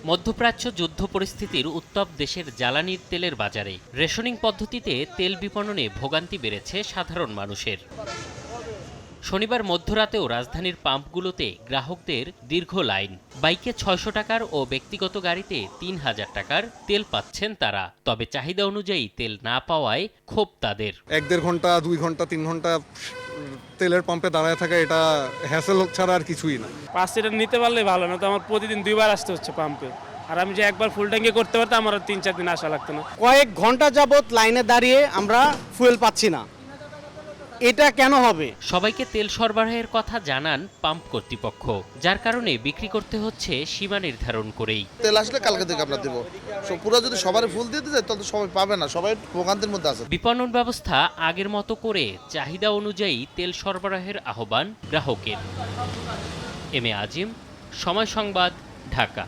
মধ্যপ্রাচ্য যুদ্ধ পরিস্থিতির উত্তাপ দেশের জ্বালানির তেলের বাজারে রেশনিং পদ্ধতিতে তেল বিপণনে ভোগান্তি বেড়েছে সাধারণ মানুষের। শনিবার মধ্যরাতেও রাজধানীর পাম্পগুলোতে গ্রাহকদের দীর্ঘ লাইন। বাইকে ৬০০ টাকার ও ব্যক্তিগত গাড়িতে ৩০০০ টাকার তেল পাচ্ছেন তারা। তবে চাহিদা অনুযায়ী তেল না পাওয়ায় ক্ষোভ তাদের। ১-১.৫ ঘন্টা ২ ঘন্টা ৩ ঘন্টা তেলের পাম্পে দাঁড়ায় থাকা, এটা হ্যাসেল ছাড়া আর কিছুই না। ৫ লিটার নিতে পারলে ভালো, না তো আমার প্রতিদিন ২ বার আসতে হচ্ছে পাম্পে। আর আমি যে একবার ফুল ট্যাঙ্কি করতে পারতাম, আমার ৩-৪ দিন আসা লাগতো না। কয়েক ঘন্টা যাবত লাইনে দাঁড়িয়ে আমরা ফুয়েল পাচ্ছি না, এটা কেন হবে? সবাইকে তেল সরবরাহের কথা জানান পাম্প কর্তৃপক্ষ, যার কারণে বিক্রি করতে হচ্ছে সীমা নির্ধারণ করেই। তেল আসলে কালকে থেকে আমরা দেবো। পুরো যদি সবার ফুল দিতে যায় তাহলে সবাই পাবে না, সবাই ভোগান্তির মধ্যে আছে। বিপণন ব্যবস্থা আগের মতো করে চাহিদা অনুযায়ী তেল সরবরাহের আহ্বান গ্রাহকের। এম এ আজিম, সময় সংবাদ, ঢাকা।